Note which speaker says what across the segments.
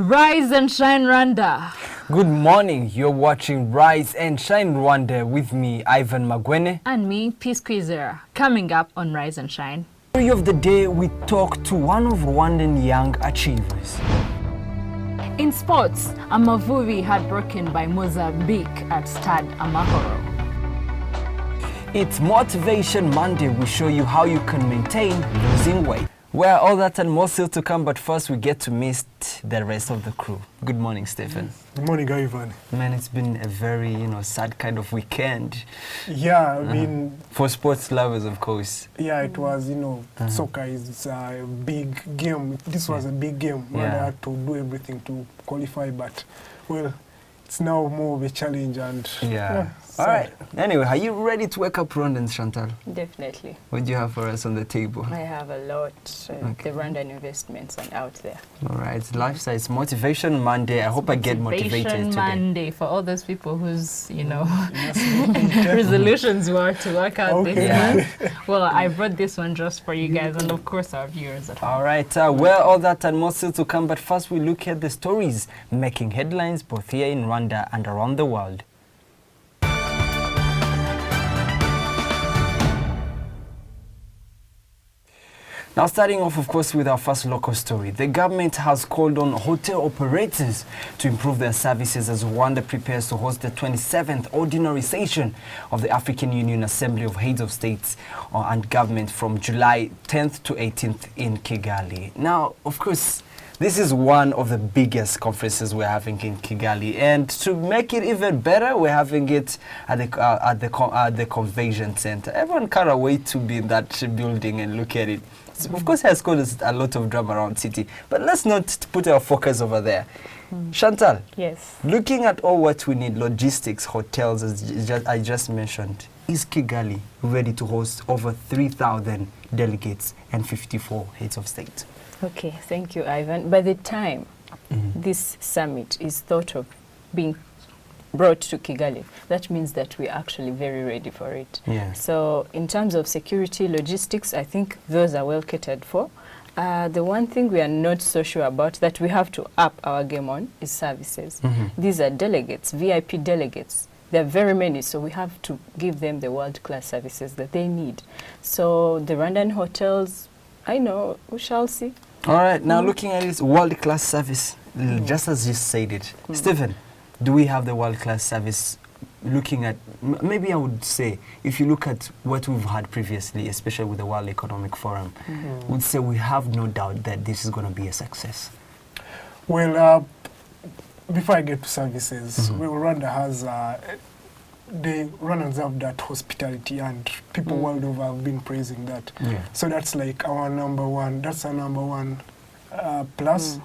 Speaker 1: Rise and shine, Rwanda.
Speaker 2: Good morning. You're watching Rise and Shine Rwanda with me, Ivan Magwene.
Speaker 1: And me, Peace Quizera. Coming up on Rise and Shine.
Speaker 2: Story of the day, we talk to one of Rwandan Young Achievers.
Speaker 1: In sports, Amavubi heartbroken by Mozambique at Stade Amahoro.
Speaker 2: It's Motivation Monday. We show you how you can maintain losing weight. Well, all that and more still to come, but first we get to meet the rest of the crew. Good morning, Stephen.
Speaker 3: Good morning, Ivan.
Speaker 2: Man, it's been a very, sad kind of weekend.
Speaker 3: Yeah, I mean...
Speaker 2: For sports lovers, of course.
Speaker 3: Yeah, it was, soccer is a big game. This was a big game.
Speaker 2: Yeah.
Speaker 3: I had to do everything to qualify, but, well, it's now more of a challenge and...
Speaker 2: Yeah.
Speaker 3: So
Speaker 2: All right. Anyway, are you ready to wake up Rwandans, Chantal?
Speaker 4: Definitely.
Speaker 2: What do you have for us on the table?
Speaker 4: I have a lot. The Rwandan investments are out there.
Speaker 2: All right. Lifestyle is Motivation Monday. I hope I get motivated
Speaker 1: Motivation
Speaker 2: today.
Speaker 1: Monday for all those people whose, resolutions were to work out this month. Well, I brought this one just for you guys and, of course, our viewers at home.
Speaker 2: All right. Well, all that and more still to come. But first, we look at the stories making headlines both here in Rwanda and around the world. Now, starting off, of course, with our first local story. The government has called on hotel operators to improve their services as Rwanda prepares to host the 27th Ordinary Session of the African Union Assembly of Heads of States and Government from July 10th to 18th in Kigali. Now, of course, this is one of the biggest conferences we're having in Kigali, and to make it even better, we're having it at the convention center. Everyone can't wait to be in that building and look at it. Of course, it has caused a lot of drama around city, but let's not put our focus over there. Chantal,
Speaker 4: Yes.
Speaker 2: looking at all what we need, logistics, hotels, as I just mentioned, is Kigali ready to host over 3,000 delegates and 54 heads of state?
Speaker 4: Okay, thank you, Ivan. By the time this summit is thought of being brought to Kigali, that means that we're actually very ready for it.
Speaker 2: Yeah.
Speaker 4: So in terms of security, logistics, I think those are well catered for. The one thing we are not so sure about that we have to up our game on is services. These are delegates, VIP delegates. There are very many, so we have to give them the world-class services that they need. So the Rwandan hotels, I know, we shall see.
Speaker 2: All right, now looking at this world-class service, just as you said it. Stephen, do we have the world-class service? Looking at, maybe I would say, if you look at what we've had previously, especially with the World Economic Forum, would say we have no doubt that this is going to be a success.
Speaker 3: Well, before I get to services, well, Rwanda has... the Rwandans have that hospitality, and people world over have been praising that.
Speaker 2: Yeah.
Speaker 3: So that's like our number one. That's our number one plus.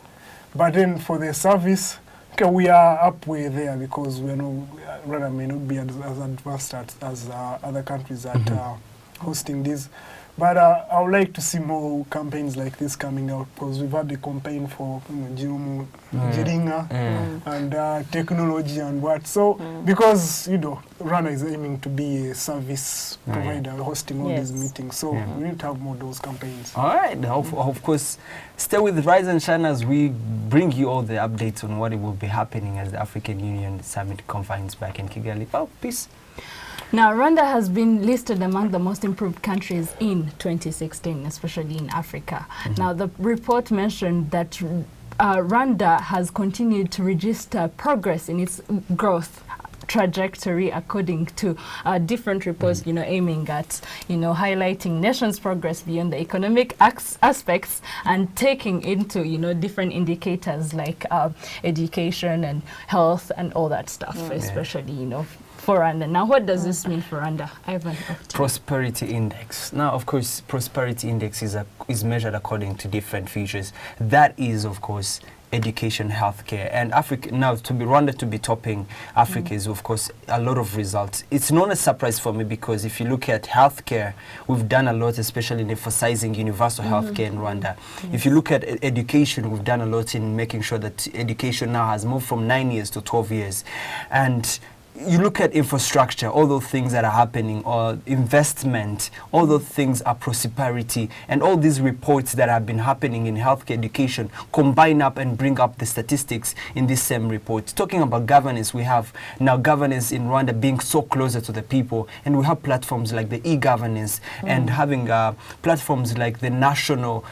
Speaker 3: But then for the service, okay, we are up way there because we are Rwanda may not be as advanced as other countries at hosting this. But I would like to see more campaigns like this coming out, because we've had the campaign for Jirumu, Jiringa, and technology and what. So, because, Rwanda is aiming to be a service provider, hosting all these meetings. So, we need to have more of those campaigns.
Speaker 2: All right. Of course, stay with Rise and Shine as we bring you all the updates on what it will be happening as the African Union Summit convenes back in Kigali. Oh, peace.
Speaker 1: Now, Rwanda has been listed among the most improved countries in 2016, especially in Africa. Now, the report mentioned that Rwanda has continued to register progress in its growth trajectory according to different reports, aiming at, highlighting nation's progress beyond the economic aspects and taking into, different indicators like education and health and all that stuff, especially, for Rwanda. Now, what does this mean for Rwanda? Ivan,
Speaker 2: Prosperity Index. Now, of course, Prosperity Index is measured according to different features. That is, of course, education, healthcare, and Africa. Now, Rwanda to be topping Africa is, of course, a lot of results. It's not a surprise for me because if you look at healthcare, we've done a lot, especially in emphasizing universal healthcare in Rwanda. If you look at education, we've done a lot in making sure that education now has moved from 9 years to 12 years. And you look at infrastructure, all those things that are happening, or investment, all those things are prosperity, and all these reports that have been happening in healthcare education combine up and bring up the statistics in this same report. Talking about governance, we have now governance in Rwanda being so closer to the people, and we have platforms like the e-governance and having platforms like the national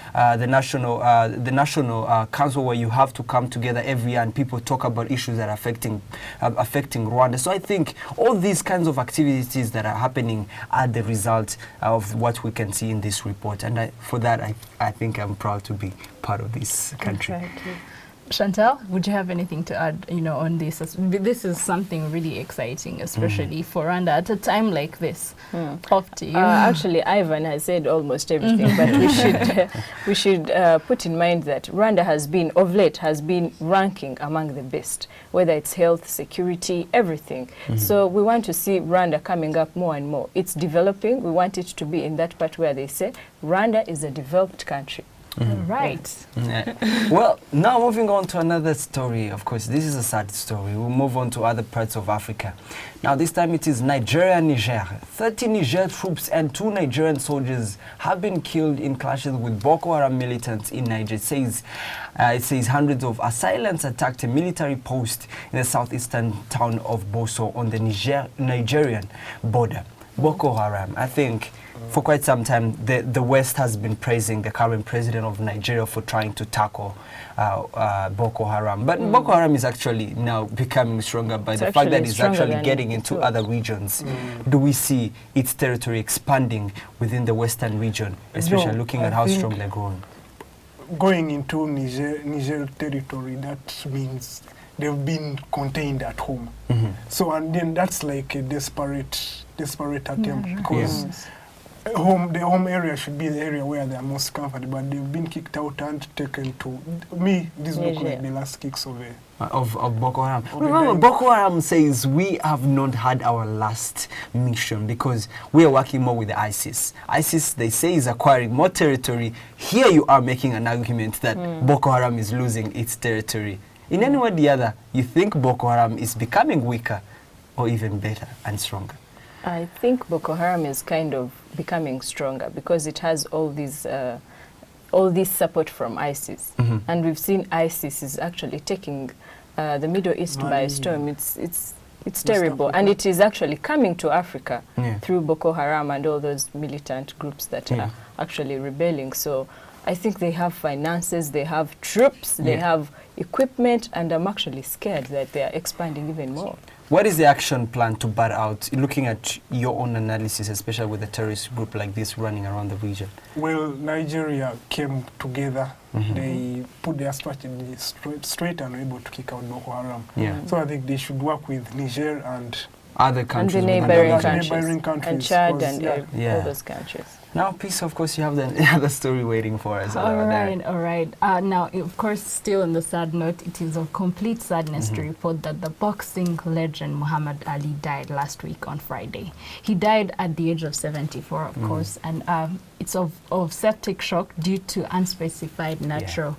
Speaker 2: council, where you have to come together every year and people talk about issues that are affecting Rwanda. So I think all these kinds of activities that are happening are the result of what we can see in this report, and for that I think I'm proud to be part of this country.
Speaker 4: Exactly.
Speaker 1: Chantal, would you have anything to add, on this? This is something really exciting, especially for Rwanda at a time like this. Off to you.
Speaker 4: Actually, Ivan has said almost everything, but we should put in mind that Rwanda has been ranking among the best, whether it's health, security, everything. So we want to see Rwanda coming up more and more. It's developing. We want it to be in that part where they say Rwanda is a developed country.
Speaker 1: Right.
Speaker 2: Yeah. Well, now moving on to another story. Of course, this is a sad story. We'll move on to other parts of Africa. Now, this time it is Nigeria and Niger. 30 Niger troops and 2 Nigerian soldiers have been killed in clashes with Boko Haram militants in Niger. It says hundreds of assailants attacked a military post in the southeastern town of Boso on the Nigerian border. Boko Haram, I think, for quite some time, the West has been praising the current president of Nigeria for trying to tackle Boko Haram. But Boko Haram is actually now becoming stronger by the fact that it's actually getting into other regions. Do we see its territory expanding within the Western region, especially looking at how strong they're growing?
Speaker 3: Going into Niger territory, that means they've been contained at home. So, and then that's like a desperate attempt, because the home area should be the area where they are most comfortable, but they've been kicked out and taken to this look like the last kicks of
Speaker 2: Boko Haram. Remember, Boko Haram says we have not had our last mission because we are working more with the ISIS. ISIS, they say, is acquiring more territory. Here you are making an argument that Boko Haram is losing its territory. In any way or the other, you think Boko Haram is becoming weaker or even better and stronger?
Speaker 4: I think Boko Haram is kind of becoming stronger because it has all this support from ISIS. And we've seen ISIS is actually taking the Middle East by storm. It's terrible. And it is actually coming to Africa through Boko Haram and all those militant groups that are actually rebelling. So I think they have finances, they have troops, they have equipment, and I'm actually scared that they are expanding even more.
Speaker 2: What is the action plan to bat out, looking at your own analysis, especially with a terrorist group like this running around the region? Well,
Speaker 3: Nigeria came together. They put their strategy straight and were able to kick out Boko Haram. So I think they should work with Niger and
Speaker 2: other countries.
Speaker 4: And the neighboring countries. And Chad and all those countries.
Speaker 2: Now, Peace, of course, you have the other story waiting for us.
Speaker 1: All right. Now, of course, still on the sad note, it is of complete sadness to report that the boxing legend Muhammad Ali died last week on Friday. He died at the age of 74, of course, and it's of septic shock due to unspecified natural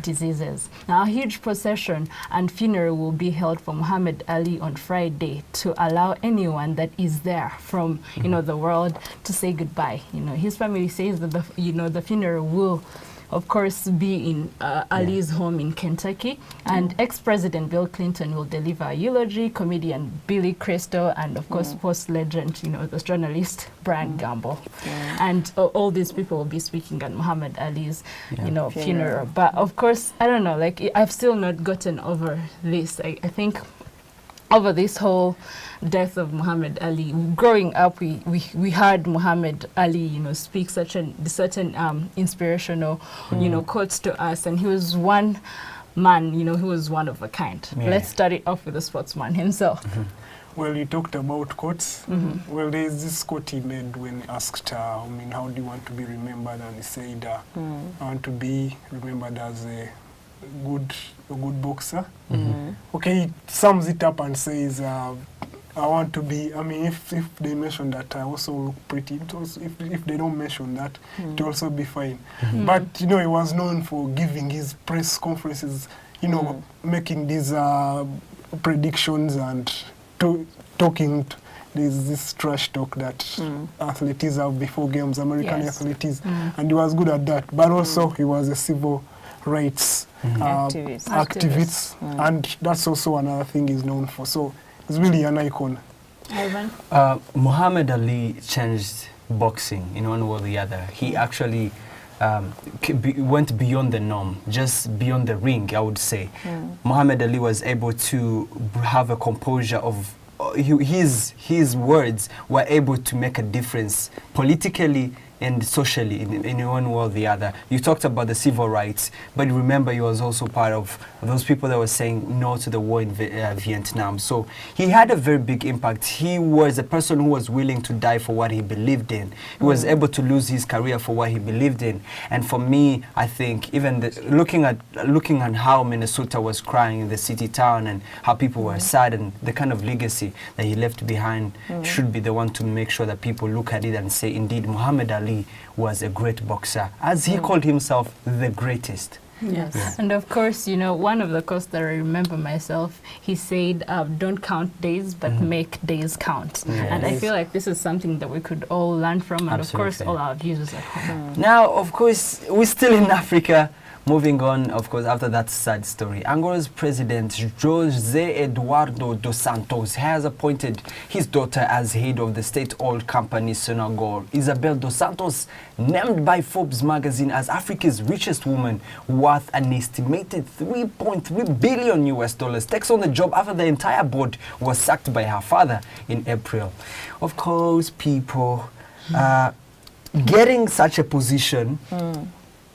Speaker 1: diseases. Now, a huge procession and funeral will be held for Muhammad Ali on Friday to allow anyone that is there from the world to say goodbye. His family says that the funeral will, of course, be in Ali's home in Kentucky, and ex-President Bill Clinton will deliver a eulogy, comedian Billy Crystal, and of course, sports legend, the journalist Brian Gamble. And all these people will be speaking at Muhammad Ali's, funeral. But of course, I don't know, I've still not gotten over this. I think over this whole death of Muhammad Ali. Growing up, we heard Muhammad Ali, speak certain inspirational, quotes to us, and he was one man, he was one of a kind. Let's start it off with the sportsman himself.
Speaker 3: Well, you talked about quotes. Well, there's this quote he made when asked, how do you want to be remembered? And he said, I want to be remembered as a good boxer. Okay, he sums it up and says, I want to be, if they mention that I also look pretty, if they don't mention that, it will also be fine. But, he was known for giving his press conferences, making these predictions and talking. There's this trash talk that athletes have before games, American
Speaker 1: Yes.
Speaker 3: athletes, and he was good at that. But also he was a civil rights activist, and that's also another thing he's known for. So he's really an icon.
Speaker 1: Ivan?
Speaker 2: Muhammad Ali changed boxing in one way or the other. He actually went beyond the norm, just beyond the ring, I would say. Muhammad Ali was able to have a composure of his words were able to make a difference politically and socially in one way or the other. You talked about the civil rights, but remember he was also part of those people that were saying no to the war in Vietnam. So he had a very big impact. He was a person who was willing to die for what he believed in. He was able to lose his career for what he believed in. And for me, I think even looking at how Minnesota was crying in the city town and how people were sad, and the kind of legacy that he left behind should be the one to make sure that people look at it and say, indeed, Muhammad Ali was a great boxer, as he called himself the greatest.
Speaker 1: Yes.
Speaker 2: Yeah.
Speaker 1: And of course, you know, one of the quotes that I remember myself, he said, don't count days, but make days count.
Speaker 2: Yes.
Speaker 1: And I feel like this is something that we could all learn from, and of course,
Speaker 2: Absolutely.
Speaker 1: all our users at home.
Speaker 2: Now, of course, we're still in Africa. Moving on, of course, after that sad story, Angola's president, José Eduardo dos Santos, has appointed his daughter as head of the state-owned company Senegal. Isabel dos Santos, named by Forbes magazine as Africa's richest woman, worth an estimated $3.3 billion US, takes on the job after the entire board was sacked by her father in April. Of course, people getting such a position.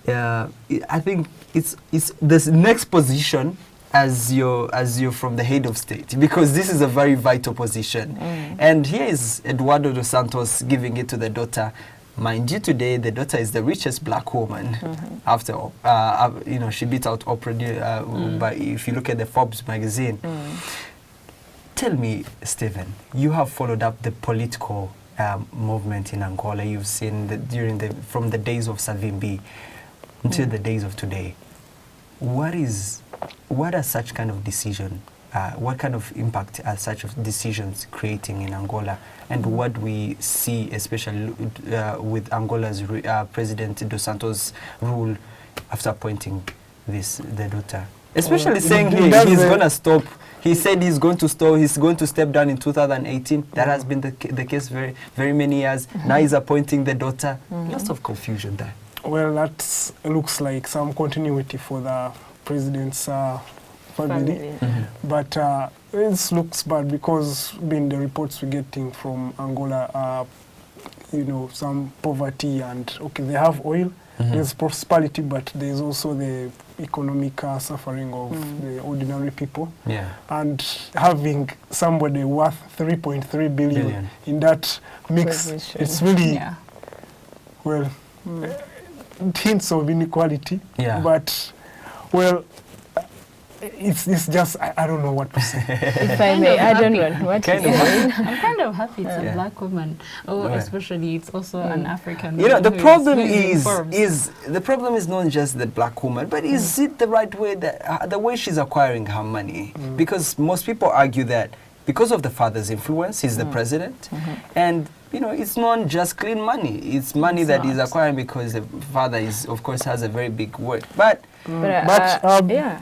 Speaker 2: I think it's this next position as you're from the head of state, because this is a very vital position. And here is Eduardo dos Santos giving it to the daughter. Mind you, today the daughter is the richest black woman. After all, you know, she beat out Oprah. But if you look at the Forbes magazine, tell me, Stephen, you have followed up the political movement in Angola. You've seen from the days of Savimbi until the days of today. What are such kind of decision? What kind of impact are such decisions creating in Angola? And what we see, especially with Angola's President Dos Santos' rule after appointing the daughter, especially saying he's going to stop. He said he's going to stop. He's going to step down in 2018. That has been the case very many years. Now he's appointing the daughter. Lots of confusion there.
Speaker 3: Well, that looks like some continuity for the president's family. But it looks bad because being the reports we're getting from Angola, you know, some poverty and, okay, they have oil, there's prosperity, but there's also the economic suffering of the ordinary people.
Speaker 2: Yeah. And
Speaker 3: having somebody worth 3.3 billion in that mix, it's really, well, hints of inequality, but, well, it's just, I don't know what to say.
Speaker 4: If I may add on what you said.
Speaker 1: I'm kind of happy it's a black woman. Especially it's also an African woman.
Speaker 2: You know, the problem the problem is not just the black woman, but is it the right way, the way she's acquiring her money? Because most people argue that because of the father's influence, he's the president, and you know, it's not just clean money. It's money that he's acquiring because the father of course, has a very big word. But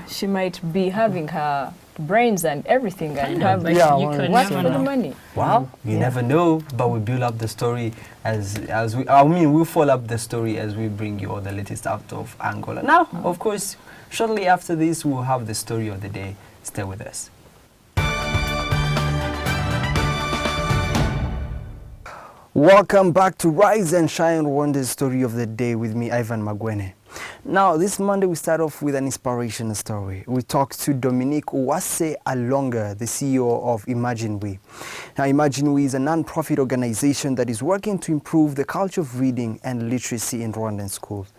Speaker 4: she might be having her brains and everything and have
Speaker 1: work
Speaker 4: for the money.
Speaker 2: Well, you never know, but we build up the story we'll follow up the story as we bring you all the latest out of Angola. Now, of course, shortly after this, we'll have the story of the day. Stay with us. Welcome back to Rise and Shine Rwanda's story of the day with me, Ivan Magwene. Now, this Monday we start off with an inspirational story. We talked to Dominique Uwase Alonga, the CEO of Imagine We. Now, Imagine We is a non-profit organization that is working to improve the culture of reading and literacy in Rwandan schools.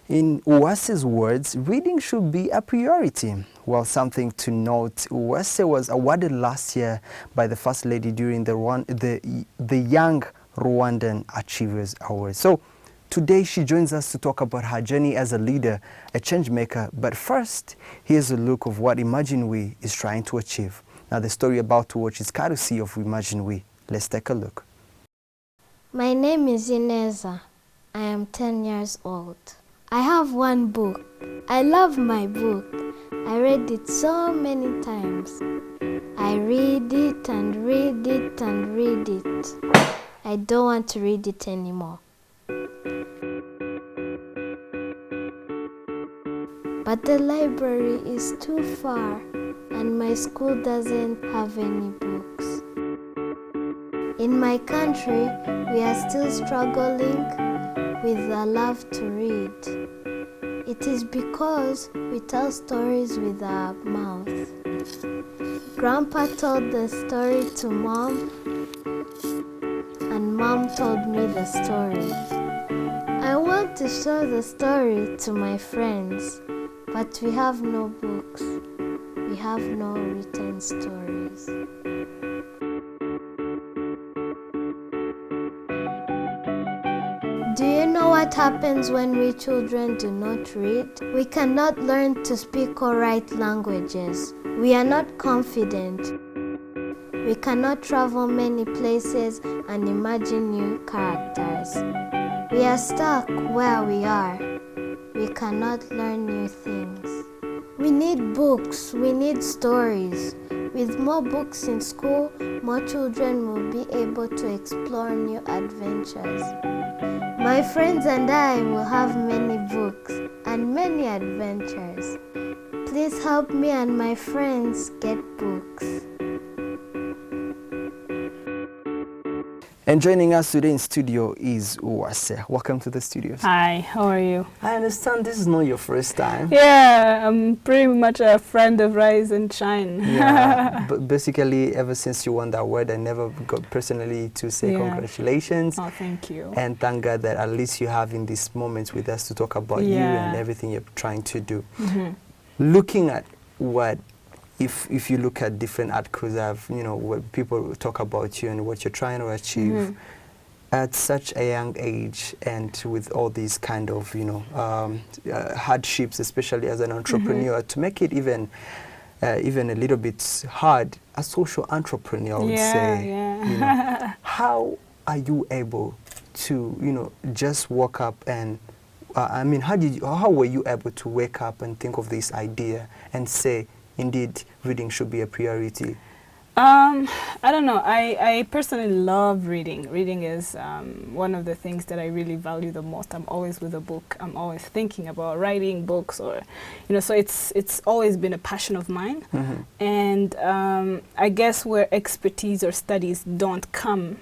Speaker 2: In Uwase's words, reading should be a priority. Well, something to note, Uwase was awarded last year by the First Lady during the Young Rwandan Achievers Awards. So today she joins us to talk about her journey as a leader, a change maker. But first, here's a look of what Imagine We is trying to achieve. Now the story about to watch is courtesy of Imagine We. Let's take a look.
Speaker 5: My name is Ineza. I am 10 years old. I have one book. I love my book. I read it so many times. I read it and read it and read it. I don't want to read it anymore. But the library is too far and my school doesn't have any books. In my country, we are still struggling with the love to read. It is because we tell stories with our mouth. Grandpa told the story to Mom, and Mom told me the story. I want to show the story to my friends, but we have no books. We have no written stories. Do you know what happens when we children do not read? We cannot learn to speak or write languages. We are not confident. We cannot travel many places and imagine new characters. We are stuck where we are. We cannot learn new things. We need books, we need stories. With more books in school, more children will be able to explore new adventures. My friends and I will have many books and many adventures. Please help me and my friends get books.
Speaker 2: And joining us today in studio is Uwase. Welcome to the studios.
Speaker 6: Hi, how are you?
Speaker 2: I understand this is not your first time.
Speaker 6: Yeah, I'm pretty much a friend of Rise and Shine.
Speaker 2: Yeah, but basically ever since you won that award, I never got personally to say congratulations.
Speaker 6: Oh, thank you.
Speaker 2: And thank God that at least you have in this moment with us to talk about you and everything you're trying to do. Looking at what, if you look at different articles where people talk about you and what you're trying to achieve at such a young age, and with all these kind of hardships, especially as an entrepreneur, to make it even a little bit hard, a social entrepreneur, I would say. How are you able to just walk up and how were you able to wake up and think of this idea and say, indeed, reading should be a priority?
Speaker 6: I don't know. I personally love reading. Reading is one of the things that I really value the most. I'm always with a book. I'm always thinking about writing books, or so it's always been a passion of mine. And I guess where expertise or studies don't come,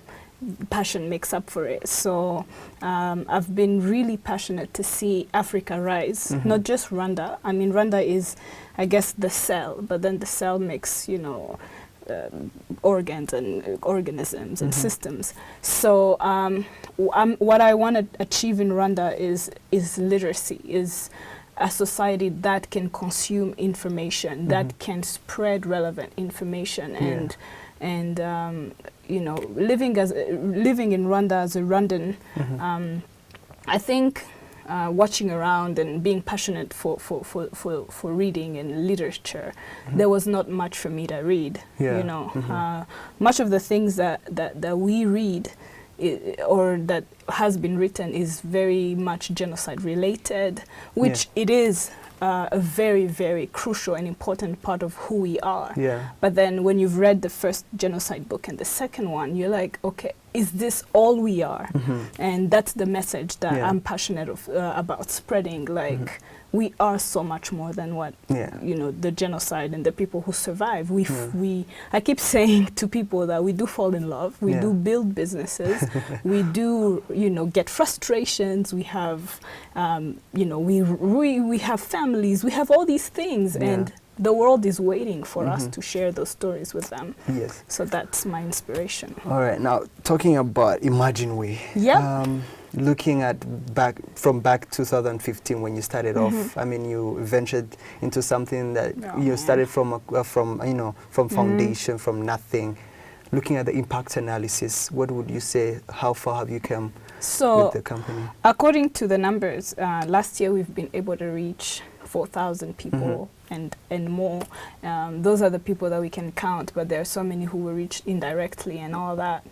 Speaker 6: passion makes up for it. So I've been really passionate to see Africa rise, not just Rwanda. I mean, Rwanda is, I guess, the cell, but then the cell makes, organs and organisms and systems. So what I want to achieve in Rwanda is literacy, is a society that can consume information, that can spread relevant information, and living in Rwanda as a Rwandan, I think watching around and being passionate for reading and literature, there was not much for me to read. Much of the things that we read or that has been written is very much genocide related, which it is a very, very crucial and important part of who we are. But then when you've read the first genocide book and the second one, you're like, okay, is this all we are? And that's the message that I'm passionate about spreading. Like, we are so much more than what the genocide and the people who survive. I keep saying to people that we do fall in love, we do build businesses, we do get frustrations, we have we have families, we have all these things, and the world is waiting for us to share those stories with them. So that's my inspiration.
Speaker 2: All right, now talking about Imagine We. Looking at back 2015 when you started off, I mean, you ventured into something that you started from foundation, from nothing. Looking at the impact analysis, what would you say? How far have you come with the company?
Speaker 6: According to the numbers, last year we've been able to reach 4,000 people and more. Those are the people that we can count, but there are so many who were reached indirectly and all that.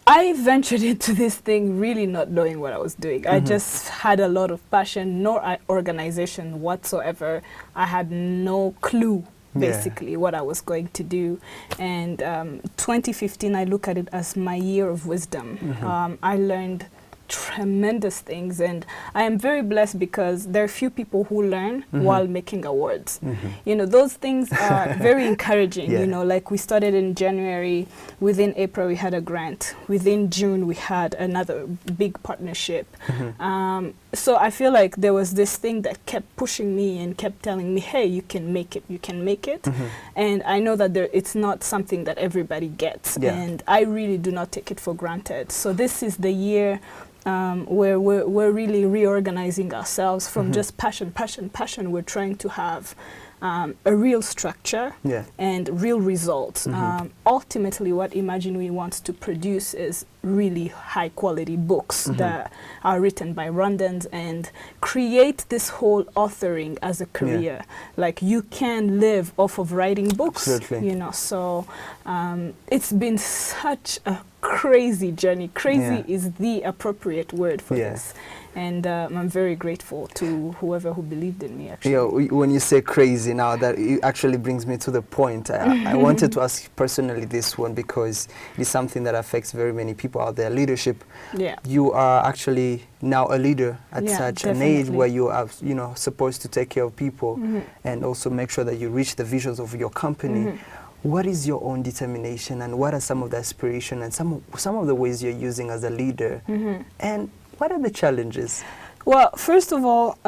Speaker 6: I ventured into this thing really not knowing what I was doing. I just had a lot of passion, no organization whatsoever. I had no clue basically what I was going to do. And 2015, I look at it as my year of wisdom. I learned tremendous things, and I am very blessed because there are few people who learn while making awards. You know, those things are very encouraging. You know, like we started in January, within April we had a grant, within June we had another big partnership. So I feel like there was this thing that kept pushing me and kept telling me, hey, you can make it, you can make it. And I know that it's not something that everybody gets, and I really do not take it for granted. So this is the year where we're really reorganizing ourselves from just passion. We're trying to have a real structure and real results. Ultimately, what Imagine We wants to produce is really high quality books that are written by Rwandans and create this whole authoring as a career. Like, you can live off of writing books. You know, so it's been such a crazy journey. Crazy is the appropriate word for this. And I'm very grateful to whoever who believed in me, actually.
Speaker 2: Yeah, when you say crazy now, that it actually brings me to the point. I wanted to ask personally this one because it's something that affects very many people out there. Leadership. You are actually now a leader at such an age where you are, you know, supposed to take care of people and also make sure that you reach the visions of your company. What is your own determination, and what are some of the aspiration and some of the ways you're using as a leader? And what are the challenges?
Speaker 6: Well, first of all,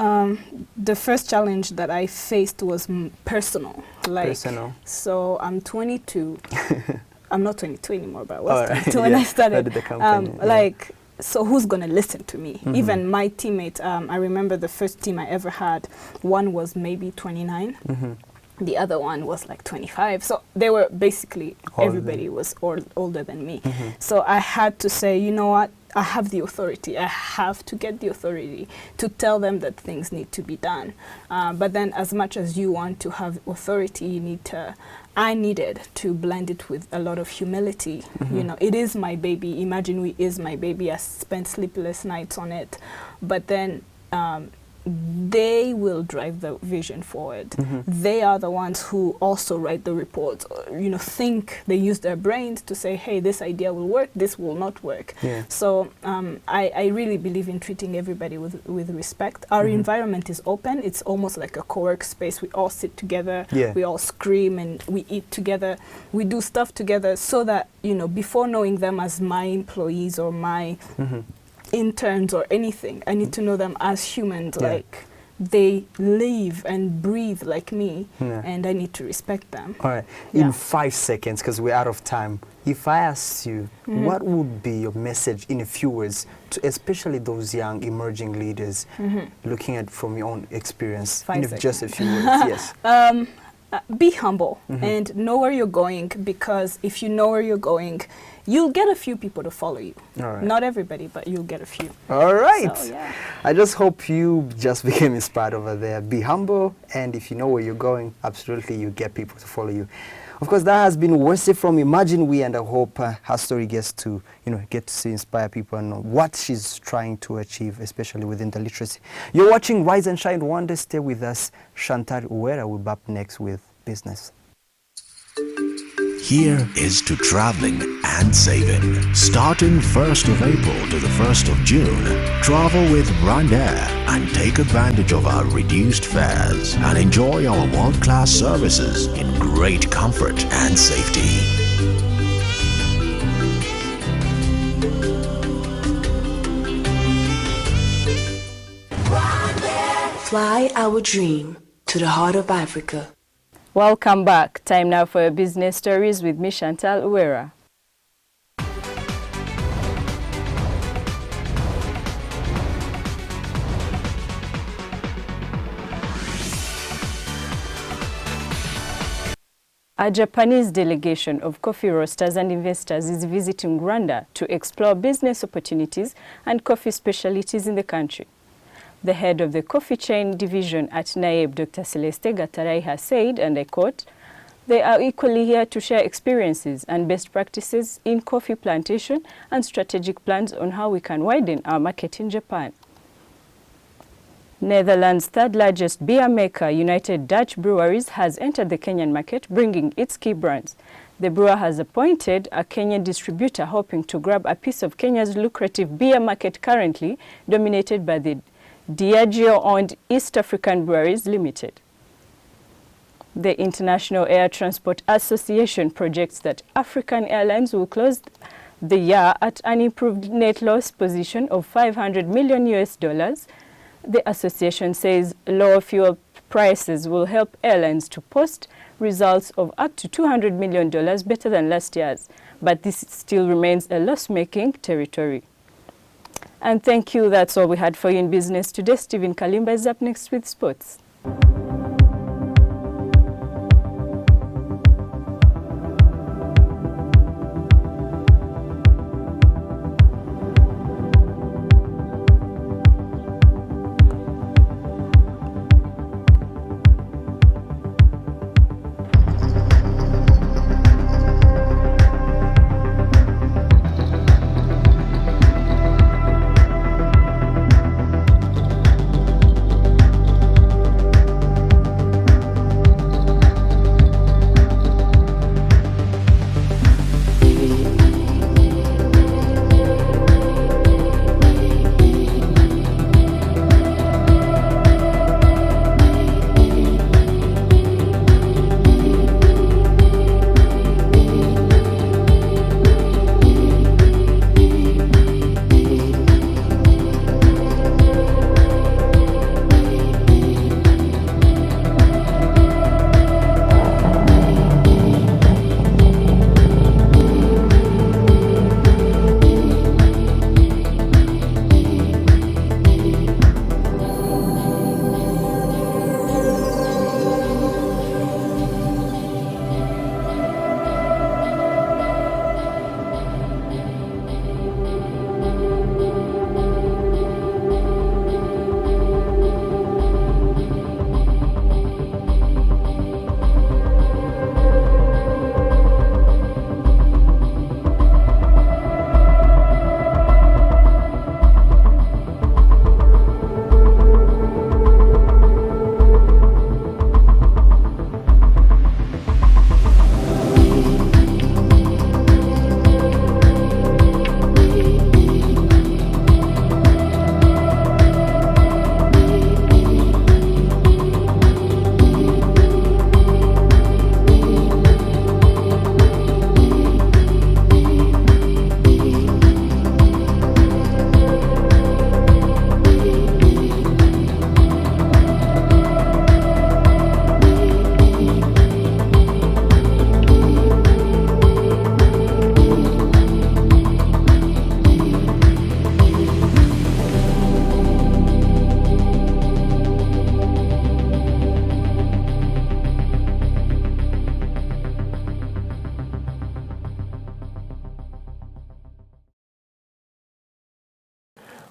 Speaker 6: the first challenge that I faced was personal. Personal. So I'm 22. I'm not 22 anymore, but I was 22 when I started. The company, so who's going to listen to me? Even my teammates, I remember the first team I ever had, one was maybe 29. The other one was like 25. So they were basically, everybody was older than me. So I had to say, you know what? I have the authority. I have to get the authority to tell them that things need to be done. But then as much as you want to have authority, you need to, I needed to blend it with a lot of humility. You know, it is my baby. Imagine We is my baby. I spent sleepless nights on it. But then they will drive the vision forward. They are the ones who also write the reports, you know, think, they use their brains to say, hey, this idea will work, this will not work. So I really believe in treating everybody with respect. Our environment is open. It's almost like a co-work space. We all sit together, we all scream and we eat together. We do stuff together so that, you know, before knowing them as my employees or my interns or anything, I need to know them as humans. Like, they live and breathe like me, and I need to respect them. All right.
Speaker 2: In 5 seconds, because we're out of time, if I asked you, what would be your message in a few words to especially those young emerging leaders, looking at from your own experience, in just a few words?
Speaker 6: Be humble and know where you're going, because if you know where you're going, you'll get a few people to follow you. Not everybody, but you'll get a few.
Speaker 2: All right. So, I just hope you just became inspired over there. Be humble, and if you know where you're going, absolutely you get people to follow you. Of course, that has been Wesley from Imagine We, and I hope her story gets to, get to inspire people and know what she's trying to achieve, especially within the literacy. You're watching Rise and Shine Rwanda. Stay with us. Chantal Uwera will be up next with business.
Speaker 7: Here is to traveling and saving. Starting 1st of April to the 1st of June, travel with RSR and take advantage of our reduced fares and enjoy our world-class services in great comfort and safety.
Speaker 8: Fly our dream to the heart of Africa.
Speaker 4: Welcome back. Time now for business stories with me, Chantal Uwera. A Japanese delegation of coffee roasters and investors is visiting Rwanda to explore business opportunities and coffee specialties in the country. The head of the coffee chain division at NAEB, Dr. Celeste Gatarai, has said, and I quote, "They are equally here to share experiences and best practices in coffee plantation and strategic plans on how we can widen our market in Japan." Netherlands' third largest beer maker, United Dutch Breweries, has entered the Kenyan market, bringing its key brands. The brewer has appointed a Kenyan distributor hoping to grab a piece of Kenya's lucrative beer market, currently dominated by the Diageo-owned East African Breweries Limited. The International Air Transport Association projects that African airlines will close the year at an improved net loss position of $500 million. The association says lower fuel prices will help airlines to post results of up to $200 million better than last year's, but this still remains a loss-making territory. And thank you. That's all we had for you in business today. Stephen Kalimba is up next with sports.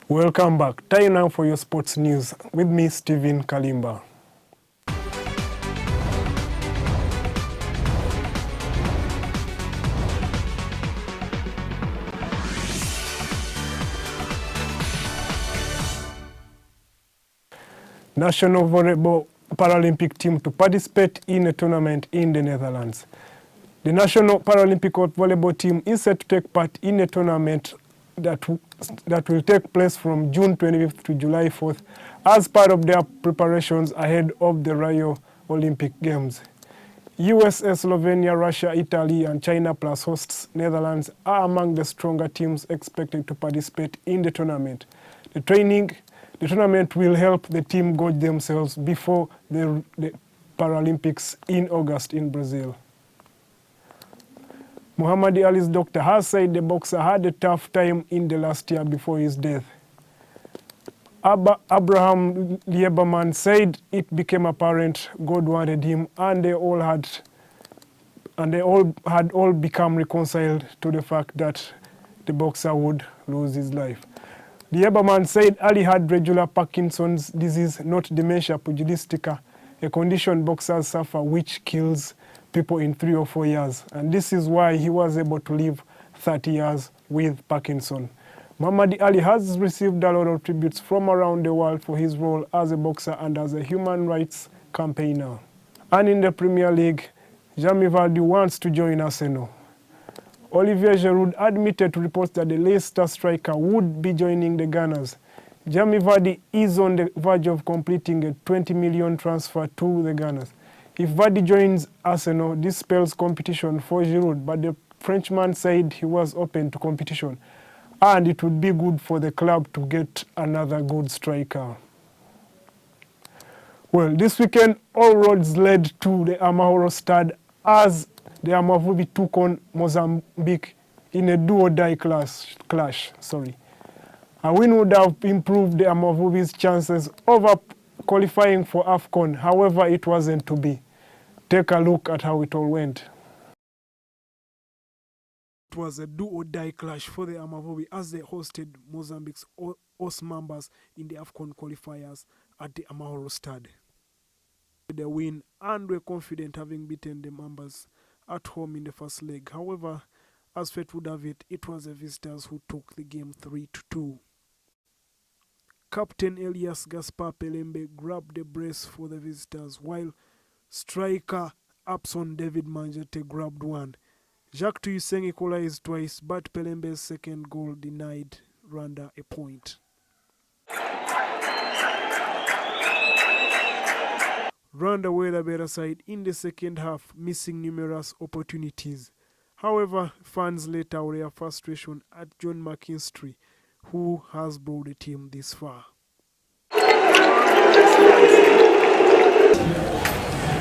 Speaker 3: Welcome back. Time now for your sports news. With me, Stephen Kalimba. National Volleyball Paralympic team to participate in a tournament in the Netherlands. The National Paralympic Volleyball team is set to take part in a tournament that will take place from June 25th to July 4th as part of their preparations ahead of the Rio Olympic Games. USA, Slovenia, Russia, Italy, and China plus hosts Netherlands are among the stronger teams expected to participate in the tournament. The tournament will help the team gauge themselves before the Paralympics in August in Brazil. Muhammad Ali's doctor has said the boxer had a tough time in the last year before his death. Abraham Lieberman said it became apparent God wanted him, and they all had become reconciled to the fact that the boxer would lose his life. The Eberman said Ali had regular Parkinson's disease, not dementia pugilistica, a condition boxers suffer which kills people in 3 or 4 years. And this is why he was able to live 30 years with Parkinson. Muhammad Ali has received a lot of tributes from around the world for his role as a boxer and as a human rights campaigner. And in the Premier League, Jamie Vardy wants to join Arsenal. Olivier Giroud admitted to reports that the Leicester striker would be joining the Gunners. Jamie Vardy is on the verge of completing a 20 million transfer to the Gunners. If Vardy joins Arsenal, this spells competition for Giroud, but the Frenchman said he was open to competition, and it would be good for the club to get another good striker. Well, this weekend, all roads led to the Amahoro Stade as the Amavubi took on Mozambique in a do-or-die clash. A win would have improved the Amavubi's chances of qualifying for AFCON. However, it wasn't to be. Take a look at how it all went. It was a do-or-die clash for the Amavubi as they hosted Mozambique's host members in the AFCON qualifiers at the Amahoro Stade. They win and were confident having beaten the members at home in the first leg. However, as fate would have it, it was the visitors who took the game 3-2. Captain Elias Gaspar Pelembe grabbed the brace for the visitors, while striker Upson David Manjete grabbed one. Jacques Tuyiseng equalized twice, but Pelembe's second goal denied Rwanda a point. Rwanda were the better side in the second half, missing numerous opportunities. However, fans let out their frustration at John McKinstry, who has brought the team this far.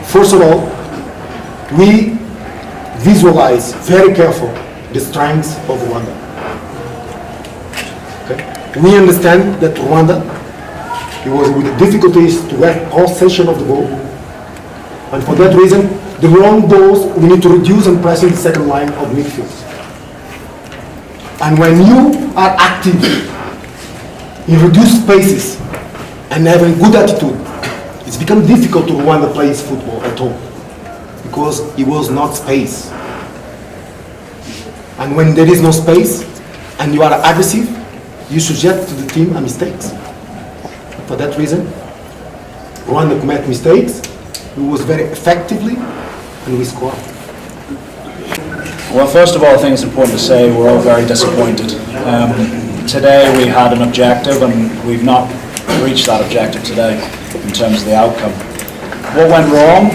Speaker 9: First of all, we visualize very careful the strengths of Rwanda. Okay? We understand that Rwanda, it was with the difficulties to get possession of the ball, and for that reason, the long balls we need to reduce and press in the second line of midfield. And when you are active in reduced spaces and having good attitude, it's become difficult to Rwanda plays football at all because it was not space. And when there is no space and you are aggressive, you subject to the team a mistakes. For that reason, Rwanda commit mistakes. We was very effectively and we scored.
Speaker 10: Well, first of all, I think it's important to say we're all very disappointed. Today we had an objective and we've not reached that objective today in terms of the outcome. What went wrong?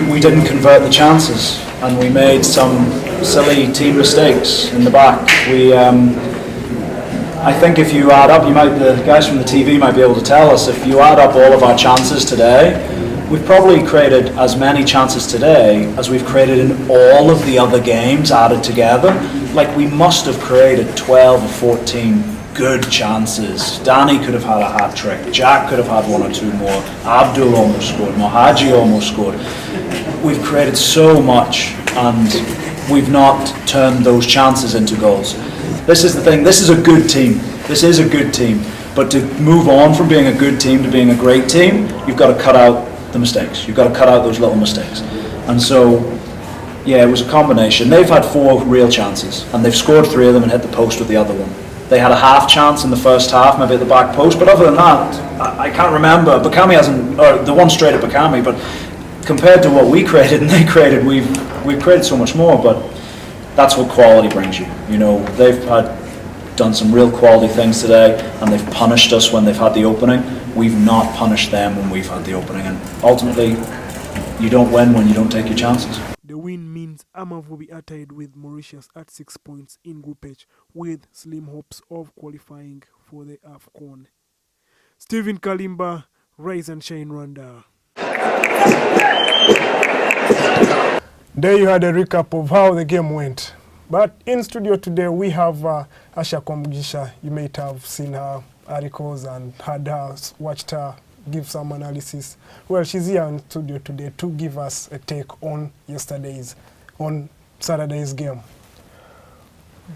Speaker 10: We didn't convert the chances and we made some silly team mistakes in the back. I think if you add up, the guys from the TV might be able to tell us, if you add up all of our chances today, we've probably created as many chances today as we've created in all of the other games added together. Like, we must have created 12 or 14 good chances. Danny could have had a hat-trick. Jack could have had 1 or 2 more. Abdul almost scored. Mohaji almost scored. We've created so much and we've not turned those chances into goals. This is the thing. This is a good team. This is a good team. But to move on from being a good team to being a great team, you've got to cut out the mistakes. You've got to cut out those little mistakes. And so, yeah, it was a combination. They've had 4 real chances, and they've scored 3 of them and hit the post with the other one. They had a half chance in the first half, maybe at the back post, but other than that, I can't remember. Bakami hasn't, or the one straight at Bakami, but compared to what we created and they created, we've created so much more, but that's what quality brings you. You know, they've done some real quality things today, and they've punished us when they've had the opening. We've not punished them when we've had the opening, and ultimately, you don't win when you don't take your chances.
Speaker 3: The win means Amavubi are tied with Mauritius at 6 points in Group H, with slim hopes of qualifying for the AFCON. Stephen Kalimba, Rise and Shine Rwanda. There you had a recap of how the game went. But in studio today we have Asha Komugisha. You might have seen her articles and heard her, watched her give some analysis. Well, she's here in studio today to give us a take on Saturday's game.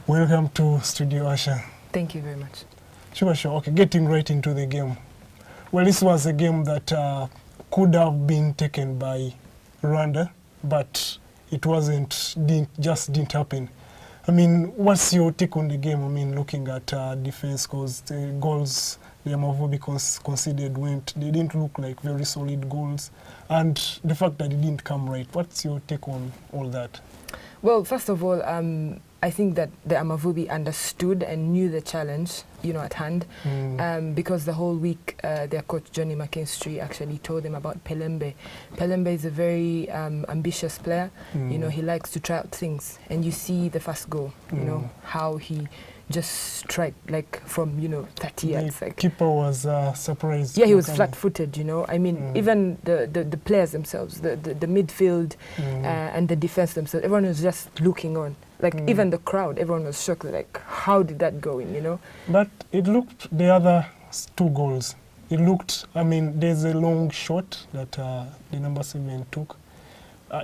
Speaker 3: Welcome to studio, Asha.
Speaker 11: Thank you very much.
Speaker 3: Sure. Okay, getting right into the game. Well, this was a game that could have been taken by Rwanda, but it wasn't, didn't happen. I mean, what's your take on the game? I mean, looking at defense, because the goals the Amavubi conceded they didn't look like very solid goals, and the fact that it didn't come right. What's your take on all that?
Speaker 11: Well, first of all, I think that the Amavubi understood and knew the challenge, at hand, because the whole week their coach Johnny McKinstry actually told them about Pelembe. Pelembe is a very ambitious player. He likes to try out things, and you see the first goal. How he just struck like from 30 yards.
Speaker 3: The keeper was surprised.
Speaker 11: Yeah, he was flat-footed. I mean, even the players themselves, the midfield and the defense themselves, everyone was just looking on. Like even the crowd, everyone was shocked. Like, how did that go in?
Speaker 3: But it looked the other two goals. It looked. I mean, there's a long shot that the number 7 took.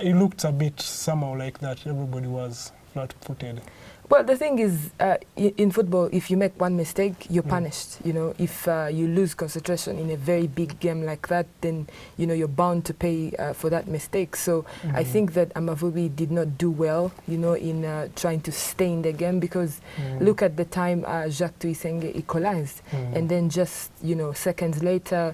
Speaker 3: It looked a bit somehow like that. Everybody was flat-footed.
Speaker 11: Well, the thing is, in football, if you make one mistake, you're punished. If you lose concentration in a very big game like that, then you're bound to pay for that mistake. So I think that Amavubi did not do well, in trying to stay in the game, because look at the time Jacques Tuyisenge equalized, and then just seconds later.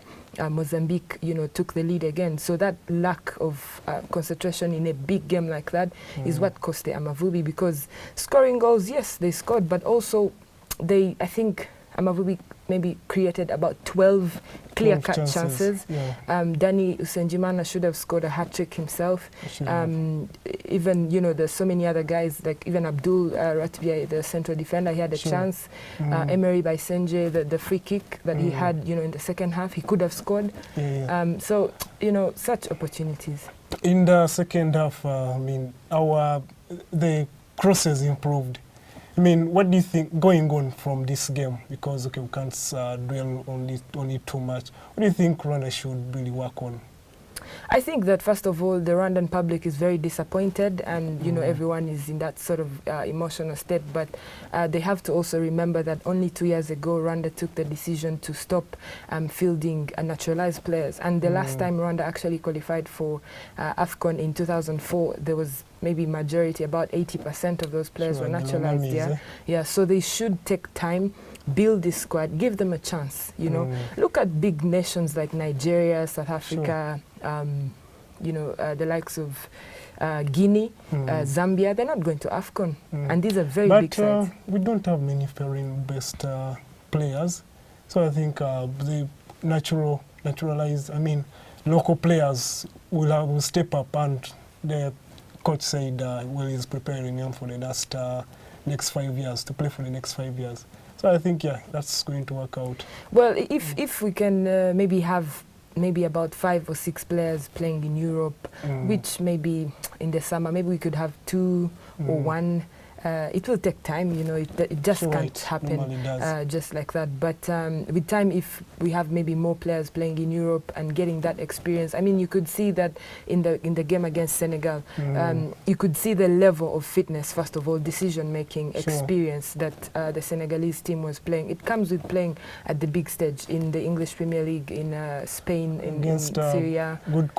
Speaker 11: Mozambique, took the lead again. So that lack of concentration in a big game like that is what cost the Amavubi, because scoring goals, yes, they scored, but also I think Amavubi maybe created about 12 clear-cut chances. Danny Usenjimana should have scored a hat-trick himself. Even, there's so many other guys, like even Abdul Ratbia, the central defender, he had a chance. Emery by Senje, the free kick that he had, in the second half, he could have scored. So, such opportunities.
Speaker 3: In the second half, the crosses improved. I mean, what do you think going on from this game? Because we can't dwell on it too much. What do you think Rwanda should really work on?
Speaker 11: I think that, first of all, the Rwandan public is very disappointed, and everyone is in that sort of emotional state, but they have to also remember that only 2 years ago Rwanda took the decision to stop fielding naturalized players, and the last time Rwanda actually qualified for AFCON in 2004, there was maybe majority, about 80% of those players were naturalized. So they should take time, build this squad, give them a chance. Look at big nations like Nigeria, South Africa, the likes of Guinea, Zambia. They're not going to AFCON, and these are very big sides.
Speaker 3: We don't have many foreign-based players, so I think the naturalized, local players will step up, and the coach said, he's preparing them for the next 5 years, to play for the next 5 years. So I think, that's going to work out.
Speaker 11: Well, if we can maybe have about 5 or 6 players playing in Europe, which maybe in the summer, maybe we could have 2 or 1. It will take time, it just can't happen just like that. But with time, if we have maybe more players playing in Europe and getting that experience, you could see that in the game against Senegal, you could see the level of fitness, first of all, decision-making, experience that the Senegalese team was playing. It comes with playing at the big stage in the English Premier League, in Spain, in Syria.
Speaker 3: Good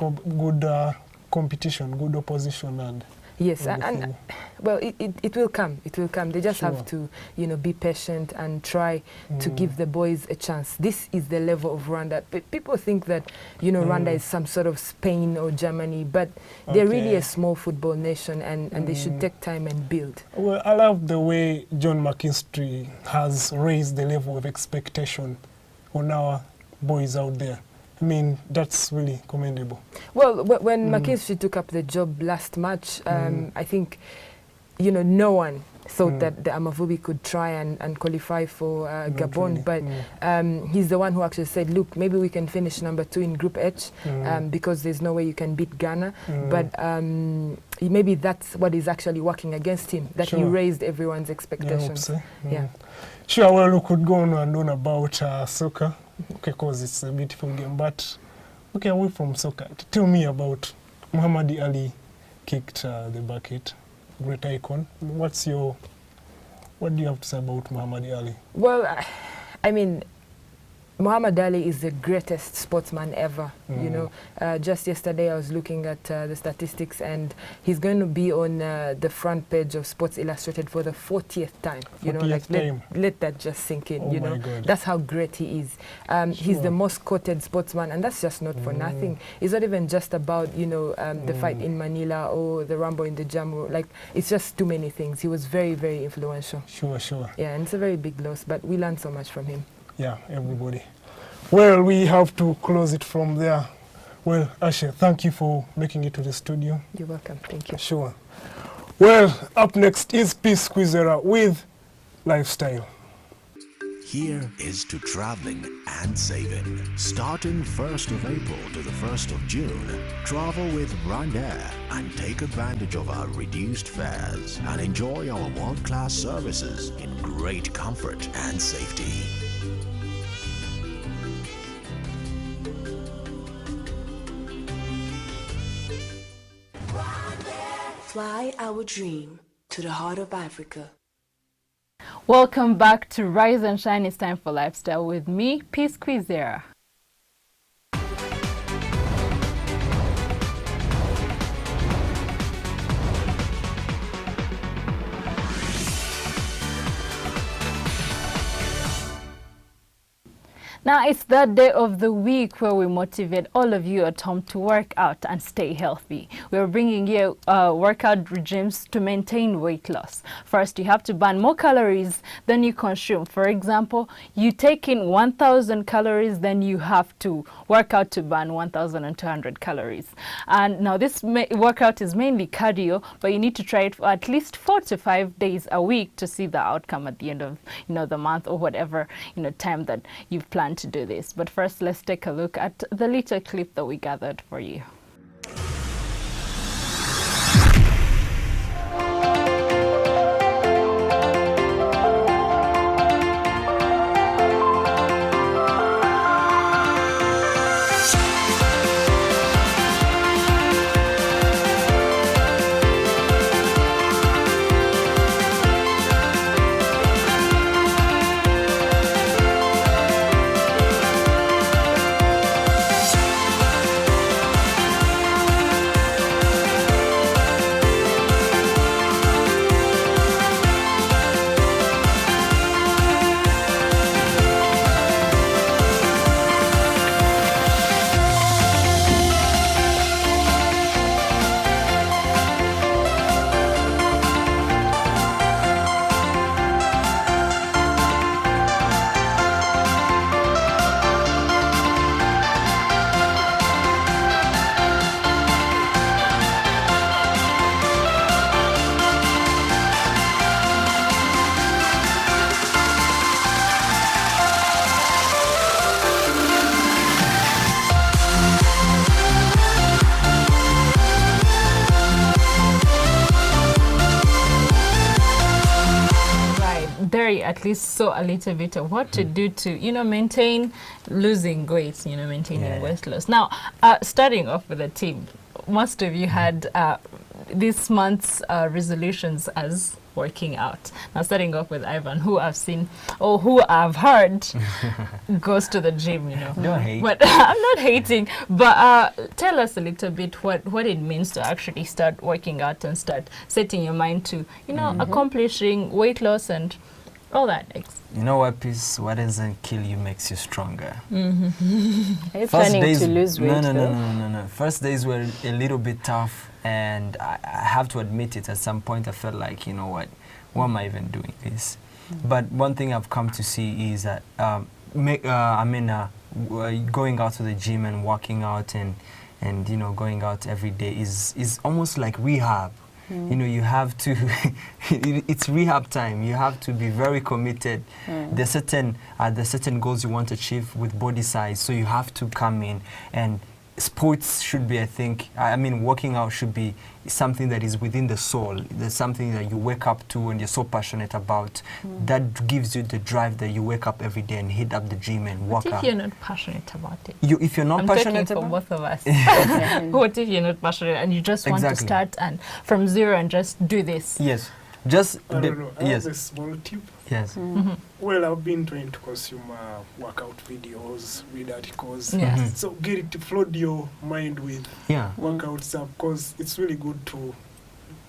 Speaker 3: competition, good opposition, and
Speaker 11: yes, and well, it will come. It will come. They just have to, be patient and try to give the boys a chance. This is the level of Rwanda. People think that, Rwanda is some sort of Spain or Germany, but they're really a small football nation, and they should take time and build.
Speaker 3: Well, I love the way John McKinstry has raised the level of expectation on our boys out there. That's really commendable.
Speaker 11: Well, when McKinstry took up the job last March, I think, no one thought that the Amavubi could try and qualify for Gabon, but he's the one who actually said, look, maybe we can finish number 2 in Group H, because there's no way you can beat Ghana, but maybe that's what is actually working against him, that he raised everyone's expectations.
Speaker 3: Sure, well, we could go on and on about soccer, because it's a beautiful game, but away from soccer, tell me about Muhammad Ali kicked the bucket, great icon. What do you have to say about Muhammad Ali?
Speaker 11: Well, I mean, Muhammad Ali is the greatest sportsman ever. You know, just yesterday I was looking at the statistics, and he's going to be on the front page of Sports Illustrated for the 40th time. You know, like let that just sink in. You know, that's how great he is. He's the most quoted sportsman, and that's just not for nothing. It's not even just about, you know, the fight in Manila or the Rambo in the Jammu. Like, it's just too many things. He was very, very influential.
Speaker 3: Sure.
Speaker 11: Yeah, and it's a very big loss, but we learned so much from him.
Speaker 3: Yeah, everybody. Well, we have to close it from there. Well, Ashe, thank you for making it to the studio.
Speaker 11: You're welcome. Thank you.
Speaker 3: Sure. Well, up next is Peace Quizera with Lifestyle.
Speaker 7: Here is to traveling and saving. Starting 1st of April to the 1st of June, travel with Rwandan and take advantage of our reduced fares and enjoy our world-class services in great comfort and safety.
Speaker 8: Fly our dream to the heart of Africa.
Speaker 1: Welcome back to Rise and Shine. It's time for Lifestyle with me, Peace Quizera. Now, it's that day of the week where we motivate all of you at home to work out and stay healthy. We're bringing you workout regimes to maintain weight loss. First, you have to burn more calories than you consume. For example, you take in 1,000 calories, then you have to work out to burn 1,200 calories. And now this workout is mainly cardio, but you need to try it for at least 4 to 5 days a week to see the outcome at the end of, you know, the month or whatever, you know, time that you've planned to do this. But first, let's take a look at the little clip that we gathered for you. At least saw a little bit of what to do to, you know, maintain losing weight, you know, maintaining weight loss. Now, starting off with the team, most of you had this month's resolutions as working out. Now, starting off with Ivan, who I've seen or who I've heard goes to the gym, you know.
Speaker 2: Don't hate.
Speaker 1: But I'm not hating, but tell us a little bit what it means to actually start working out and start setting your mind to, you know, accomplishing weight loss and all that.
Speaker 2: You know what, Peace? What doesn't kill you makes you stronger.
Speaker 4: Are you planning to lose weight?
Speaker 2: No. First days were a little bit tough, and I have to admit it. At some point, I felt like, you know what am I even doing this? But one thing I've come to see is that going out to the gym and working out and you know, going out every day is almost like rehab. You know, you have to, it's rehab time. You have to be very committed. There's certain goals you want to achieve with body size, so you have to come in. And sports should be, working out should be something that is within the soul. There's something that you wake up to and you're so passionate about. That gives you the drive that you wake up every day and hit up the gym and work out.
Speaker 1: What if you're not passionate about it?
Speaker 2: If you're not passionate
Speaker 1: about it?
Speaker 2: I'm
Speaker 1: both of us. What if you're not passionate and you just want to start and from zero and just do this?
Speaker 2: Yes.
Speaker 3: I have a small tip.
Speaker 2: Yes.
Speaker 3: Well, I've been trying to consume workout videos, read articles.
Speaker 1: Yes.
Speaker 3: So get it to flood your mind with
Speaker 2: Yeah.
Speaker 3: workout stuff, because it's really good to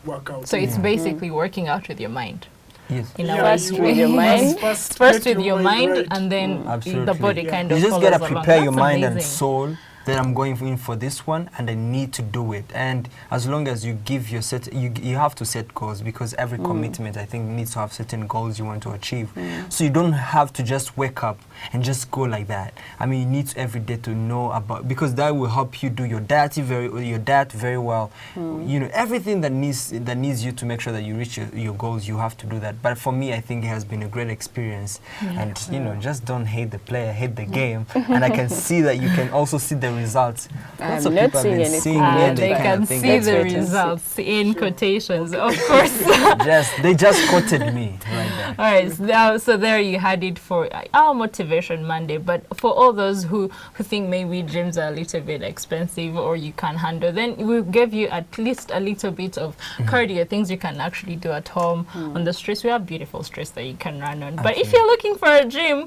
Speaker 3: work out.
Speaker 1: So it's basically working out with your mind.
Speaker 2: Yes.
Speaker 1: In a
Speaker 3: Yeah,
Speaker 1: way.
Speaker 4: First with your mind.
Speaker 3: First
Speaker 1: First
Speaker 3: get
Speaker 1: with your mind,
Speaker 3: right.
Speaker 1: and then the
Speaker 2: Absolutely.
Speaker 1: body kind of
Speaker 2: You just
Speaker 1: follows
Speaker 2: gotta
Speaker 1: along.
Speaker 2: prepare your
Speaker 1: That's
Speaker 2: mind and
Speaker 1: amazing.
Speaker 2: soul that I'm going in for this one and I need to do it. And as long as you give your you have to set goals, because every commitment I think needs to have certain goals you want to achieve. So you don't have to just wake up and just go like that. I mean, you need to every day to know about, because that will help you do your diet very well. You know, everything that needs you to make sure that you reach your goals, you have to do that. But for me, I think it has been a great experience. And you know, just don't hate the player, hate the game. And I can see that you can also see the results. Lots of
Speaker 4: I'm not
Speaker 2: people have
Speaker 4: seeing
Speaker 2: been
Speaker 4: anything
Speaker 2: seeing
Speaker 4: yet,
Speaker 2: me and
Speaker 1: They
Speaker 2: kind
Speaker 1: can
Speaker 2: of think
Speaker 1: see
Speaker 2: that
Speaker 1: the
Speaker 4: wait and see.
Speaker 1: results in quotations, of course.
Speaker 2: they just quoted me right there.
Speaker 1: All right, so there you had it for our Motivation Monday. But for all those who think maybe gyms are a little bit expensive or you can't handle, then we'll give you at least a little bit of cardio, things you can actually do at home on the streets. We have beautiful streets that you can run on. But if you're looking for a gym,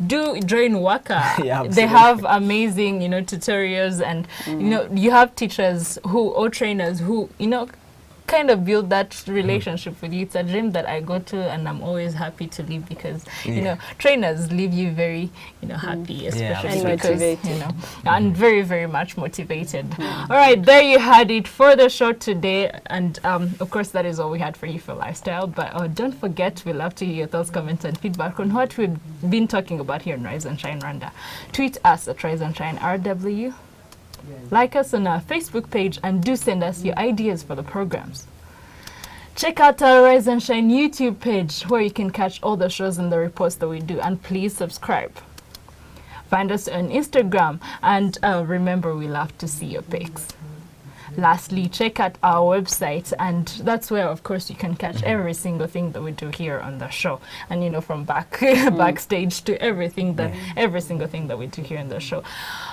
Speaker 1: do join Waka.
Speaker 2: Yeah,
Speaker 1: they have amazing, tutorials, and you have teachers or trainers who kind of build that relationship with you. It's a gym that I go to and I'm always happy to leave, because trainers leave you very happy, especially
Speaker 4: And
Speaker 1: because
Speaker 4: motivated.
Speaker 1: and very, very much motivated. All right, there you had it for the show today, and of course that is all we had for you for lifestyle. But don't forget, we love to hear your thoughts, comments and feedback on what we've been talking about here on Rise and Shine Rwanda. Tweet us at Rise and Shine RW. Like us on our Facebook page, and do send us your ideas for the programs. Check out our Rise and Shine YouTube page, where you can catch all the shows and the reports that we do, and please subscribe. Find us on Instagram, and remember, we love to see your pics. Lastly, check out our website, and that's where, of course, you can catch every single thing that we do here on the show, and from backstage to every single thing that we do here on the show.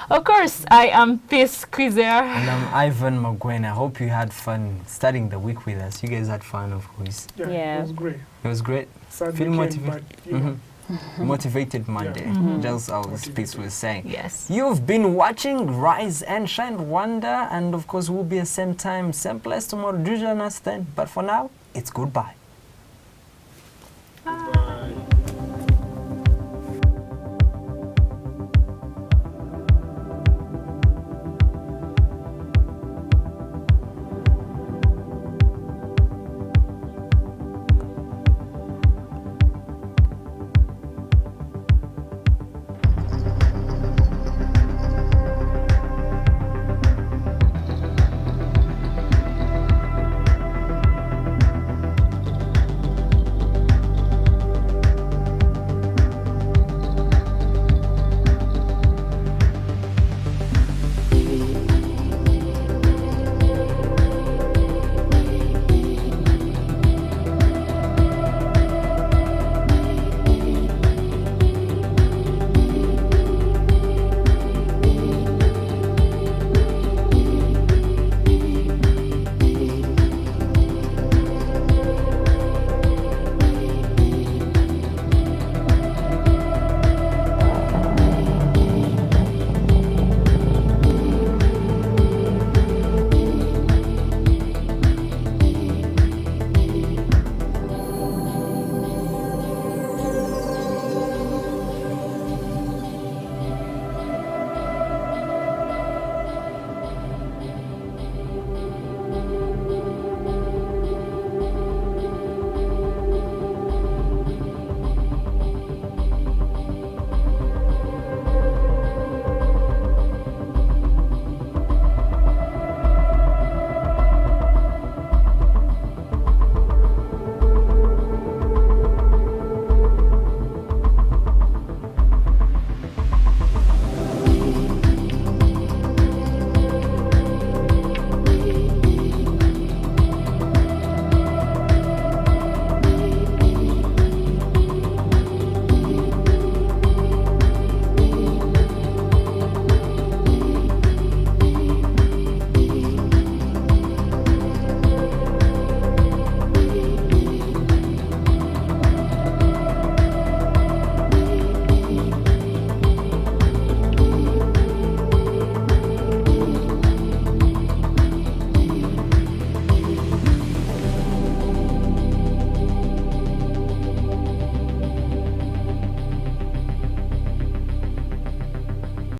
Speaker 1: Of course, I am Peace Quizer.
Speaker 2: And I'm Ivan Magwen. I hope you had fun starting the week with us. You guys had fun, of course.
Speaker 3: Yeah, it was great.
Speaker 2: It was great.
Speaker 3: Sad
Speaker 2: Feel
Speaker 3: weekend,
Speaker 2: motivated.
Speaker 3: but,
Speaker 2: Motivated Monday, just as Peace was saying.
Speaker 1: Yes.
Speaker 2: You've been watching Rise and Shine Rwanda, and of course we'll be at same time, same place tomorrow. Do join us then. But for now, it's goodbye.